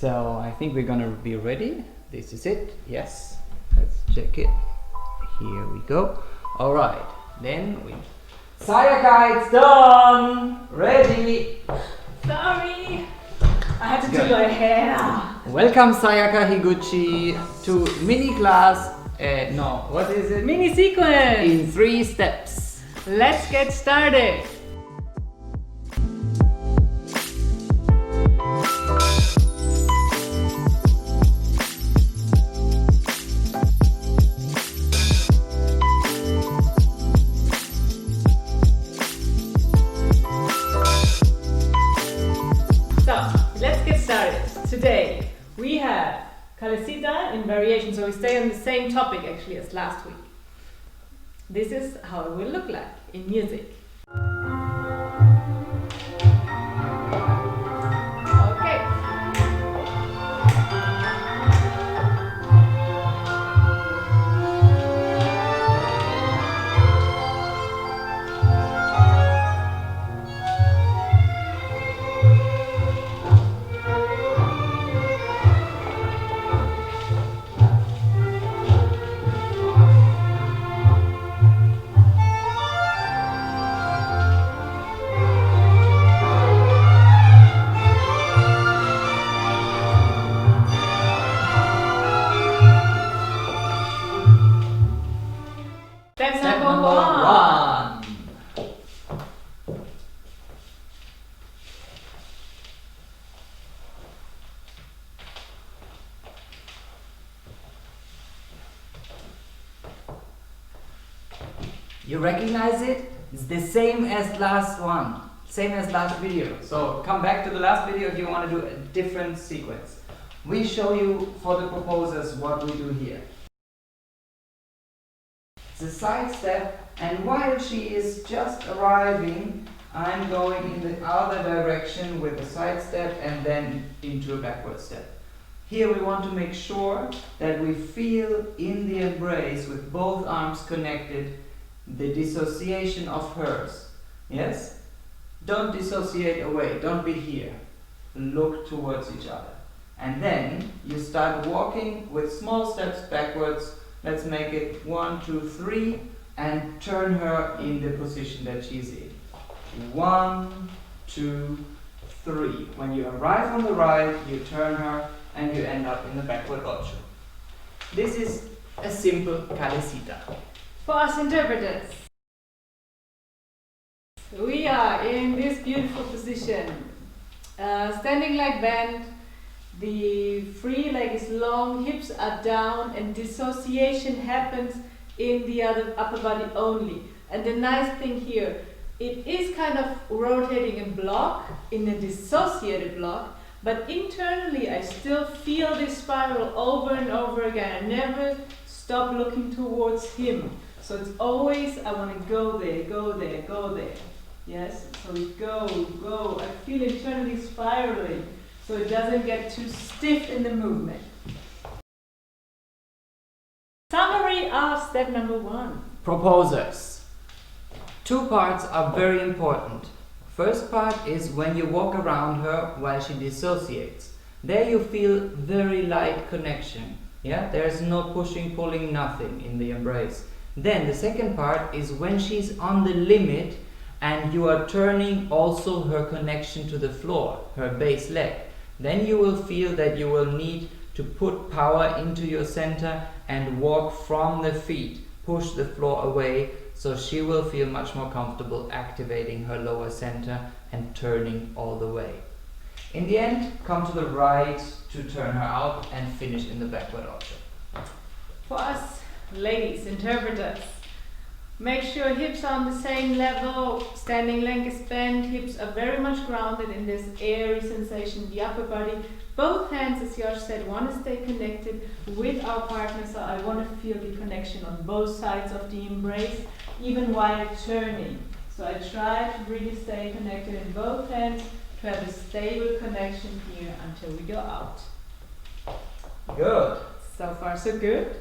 So I think we're gonna be ready. This is it. Yes. Let's check it. Here we go. All right. Then we. Sayaka, it's done. Ready. Sorry, I had to do your hair. Welcome, Sayaka Higuchi, to mini class. No, what is it? Mini sequence. In 3 steps. Let's get started. Today we have Calesita in variation, so we stay on the same topic actually as last week. This is how it will look like in music. Okay. Step number 1. You recognize it? It's the same as last one. Same as last video. So come back to the last video if you want to do a different sequence. We show you for the proposers what we do here. It's a side step, and while she is just arriving, I'm going in the other direction with a side step and then into a backward step. Here we want to make sure that we feel in the embrace with both arms connected the dissociation of hers. Yes? Don't dissociate away, don't be here. Look towards each other. And then you start walking with small steps backwards. Let's make it 1, 2, 3 and turn her in the position that she's in. 1, 2, 3. When you arrive on the right, you turn her and you end up in the backward ocho. This is a simple Calesita. For us interpreters, we are in this beautiful position, standing like band. The free leg is long, hips are down, and dissociation happens in the other upper body only. And the nice thing here, it is kind of rotating in block, in a dissociated block, but internally I still feel this spiral over and over again. I never stop looking towards him. So it's always, I want to go there, go there, go there. Yes, so we go, go. I feel internally spiraling, so it doesn't get too stiff in the movement. Summary of step number 1. Proposers. 2 parts are very important. First part is when you walk around her while she dissociates. There you feel very light connection. Yeah, there's no pushing, pulling, nothing in the embrace. Then the second part is when she's on the limit and you are turning also her connection to the floor, her base leg. Then you will feel that you will need to put power into your center and walk from the feet, push the floor away, so she will feel much more comfortable activating her lower center and turning all the way. In the end, come to the right to turn her out and finish in the backward ocho. For us ladies, interpreters, make sure hips are on the same level, standing leg is bent, hips are very much grounded in this airy sensation in the upper body. Both hands, as Josh said, want to stay connected with our partner, so I want to feel the connection on both sides of the embrace, even while turning. So I try to really stay connected in both hands, to have a stable connection here until we go out. Good. So far so good.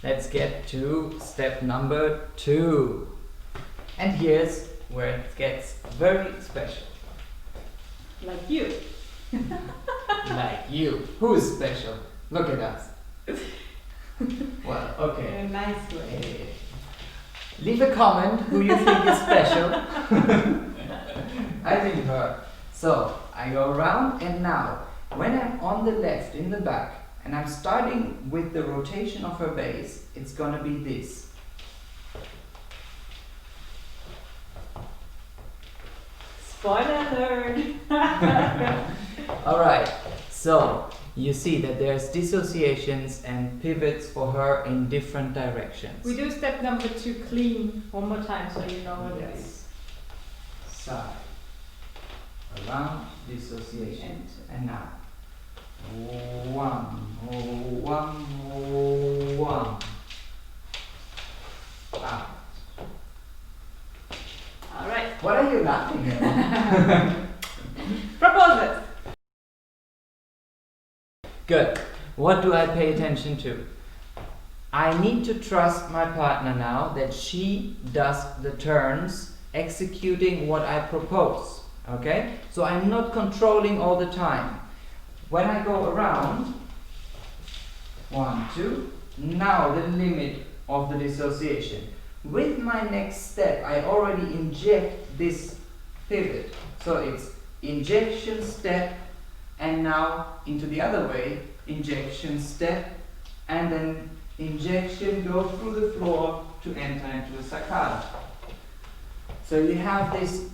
Let's get to step number 2. And here's where it gets very special. Like you. Like you. Who's special? Look at us. Well, okay. In a nice way. Leave a comment who you think is special. I think her. So, I go around, and now, when I'm on the left in the back, and I'm starting with the rotation of her base, it's gonna be this. Spoiler alert! Alright, so you see that there's dissociations and pivots for her in different directions. We do step number 2 clean one more time so you know what it is. Side, around, dissociation, and now. 1, 1, 1. Out. Alright. What are you laughing at? Proposes! Good. What do I pay attention to? I need to trust my partner now that she does the turns executing what I propose. Okay? So I'm not controlling all the time. When I go around, 1, 2, now the limit of the dissociation. With my next step, I already inject this pivot. So it's injection, step, and now into the other way, injection, step, and then injection, go through the floor to enter into a saccada. So you have this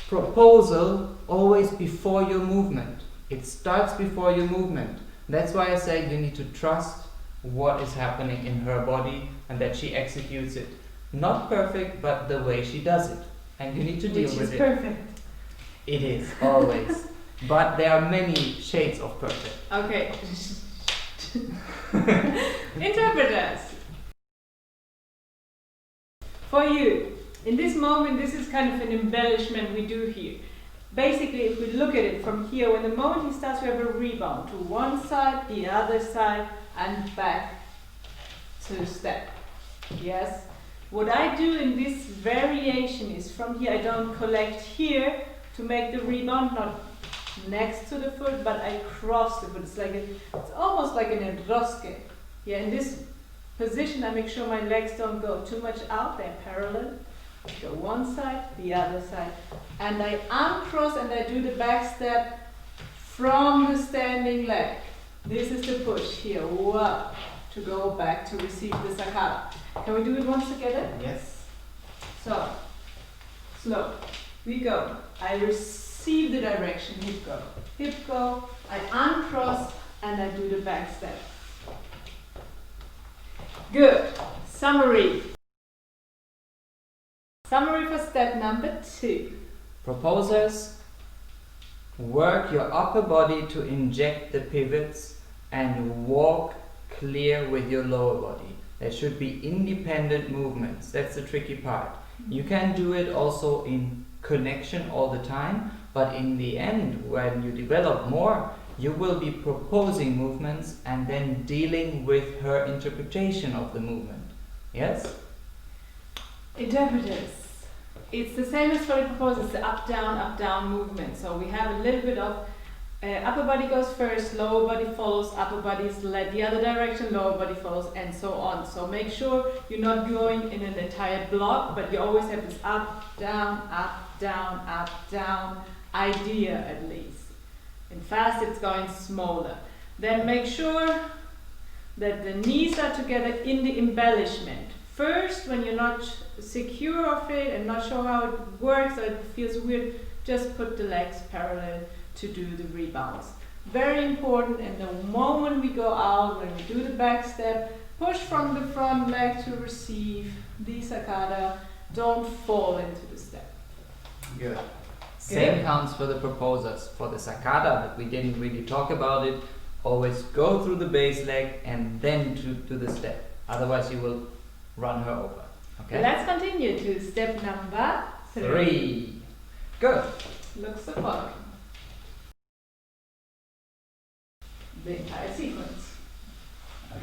proposal always before your movement. It starts before your movement. That's why I say you need to trust what is happening in her body and that she executes it. Not perfect, but the way she does it. And you need to deal with it. Which is perfect. It is, always. But there are many shades of perfect. Okay. Interpreters. For you, in this moment, this is kind of an embellishment we do here. Basically, if we look at it from here, when the moment he starts, we have a rebound to one side, the other side, and back to step. Yes? What I do in this variation is from here, I don't collect here to make the rebound, not next to the foot, but I cross the foot. It's almost like an enrosque. Yeah, in this position, I make sure my legs don't go too much out, they're parallel. Go one side, the other side. And I uncross and I do the back step from the standing leg. This is the push here, wow, to go back to receive the saccada. Can we do it once together? Yes. So, slow. We go. I receive the direction, hip go, I uncross and I do the back step. Good. Summary. Summary for step number 2. Proposers, work your upper body to inject the pivots and walk clear with your lower body. There should be independent movements. That's the tricky part. You can do it also in connection all the time, but in the end, when you develop more, you will be proposing movements and then dealing with her interpretation of the movement. Yes? Interpreters. It's the same as for the proposals, the up down movement. So we have a little bit of upper body goes first, lower body follows, upper body is led the other direction, lower body follows, and so on. So make sure you're not going in an entire block, but you always have this up, down, idea at least. In fast it's going smaller. Then make sure that the knees are together in the embellishment. First, when you're not secure of it and not sure how it works or it feels weird, just put the legs parallel to do the rebounds. Very important, and the moment we go out, when we do the back step, push from the front leg to receive the saccada. Don't fall into the step. Good. Same counts for the proposers. For the saccada, that we didn't really talk about it, always go through the base leg and then to the step. Otherwise you will run her over. Okay? Let's continue to step number 3. Good. Looks the following. The entire sequence.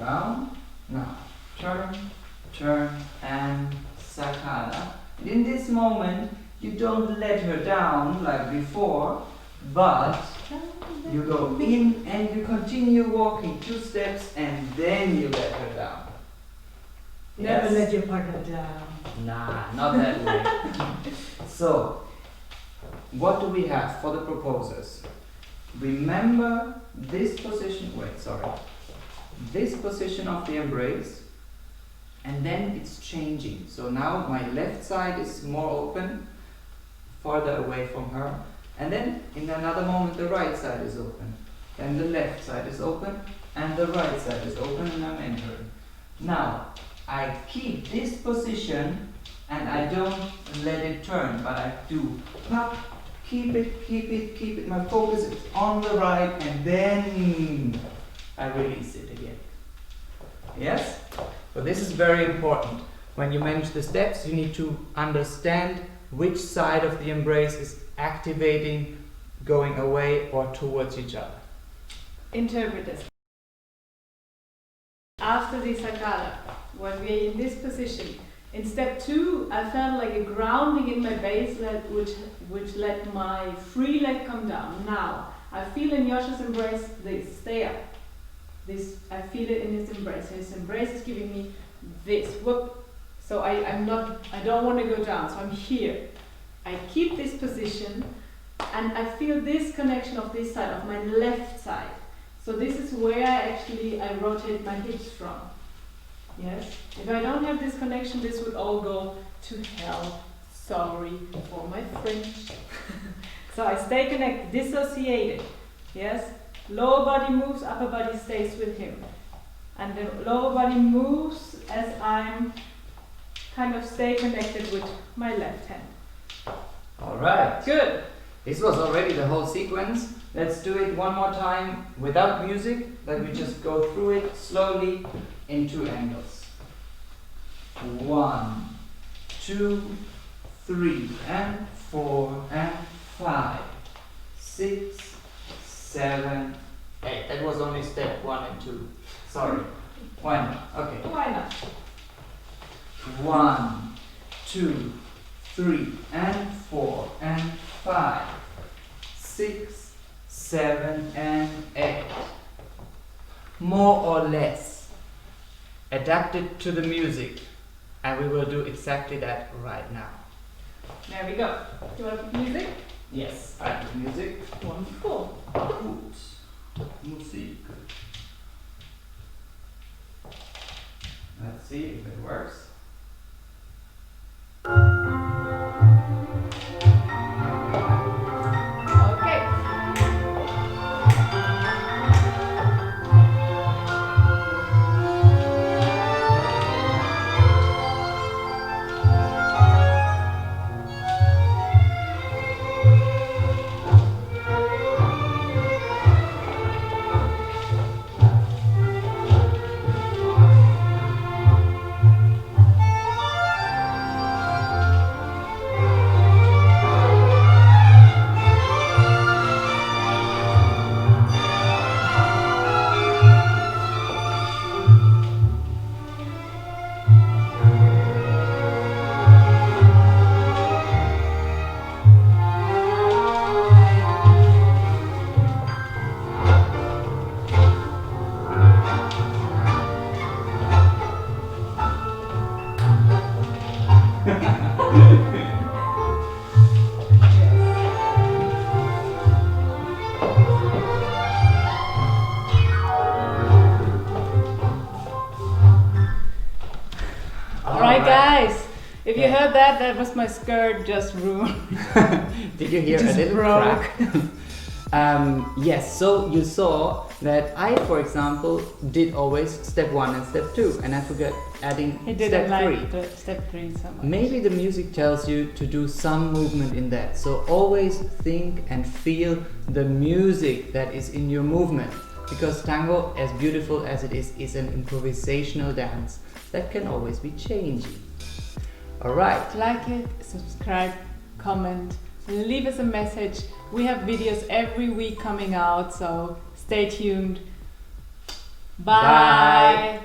Around. Now, turn, and saccada. In this moment, you don't let her down like before, but You go in and you continue walking 2 steps and then you let her down. Never Yes? let your partner down. Nah, not that way. So, what do we have for the proposers? Remember this position, this position of the embrace, and then it's changing. So now my left side is more open, farther away from her, and then in another moment the right side is open, then the left side is open, and the right side is open, and I'm entering. Now, I keep this position and I don't let it turn, but I do pop, keep it. My focus is on the right and then I release it again. Yes? So this is very important. When you manage the steps, you need to understand which side of the embrace is activating, going away or towards each other. Interpret this. After the Sakala, when we are in this position, in step 2, I felt like a grounding in my base leg, which let my free leg come down. Now, I feel in Joscha's embrace this, stay up. This, I feel it in his embrace. His embrace is giving me this, whoop. So I don't want to go down, so I'm here. I keep this position, and I feel this connection of this side, of my left side. So this is where I rotate my hips from. Yes? If I don't have this connection, this would all go to hell. Sorry for my French. So I stay connected, dissociated. Yes? Lower body moves, upper body stays with him. And the lower body moves as I'm kind of stay connected with my left hand. Alright. Good. This was already the whole sequence. Let's do it one more time without music. Let me just go through it slowly in 2 angles. 1, 2, 3, and 4, and 5, 6, 7, 8. That was only step 1 and 2. Sorry. Why not? Okay. Why not? 1, 2, 3, and 4, and 5, 6, 7, and 8. More or less adapted to the music, and we will do exactly that right now. There we go. Do you want to put music? Yes, I put music. Wonderful. Gut. Musik. Let's see if it works. Okay. Alright guys, if you heard that, that was my skirt just ruined. Did you hear a Just little broke. crack? Yes, so you saw that I, for example, did always step 1 and step 2, and I forgot adding He step didn't 3. like the step 3 so much. Maybe the music tells you to do some movement in that. So always think and feel the music that is in your movement. Because tango, as beautiful as it is an improvisational dance that can always be changing. Alright. Like it, subscribe, comment, leave us a message. We have videos every week coming out, so stay tuned. Bye. Bye.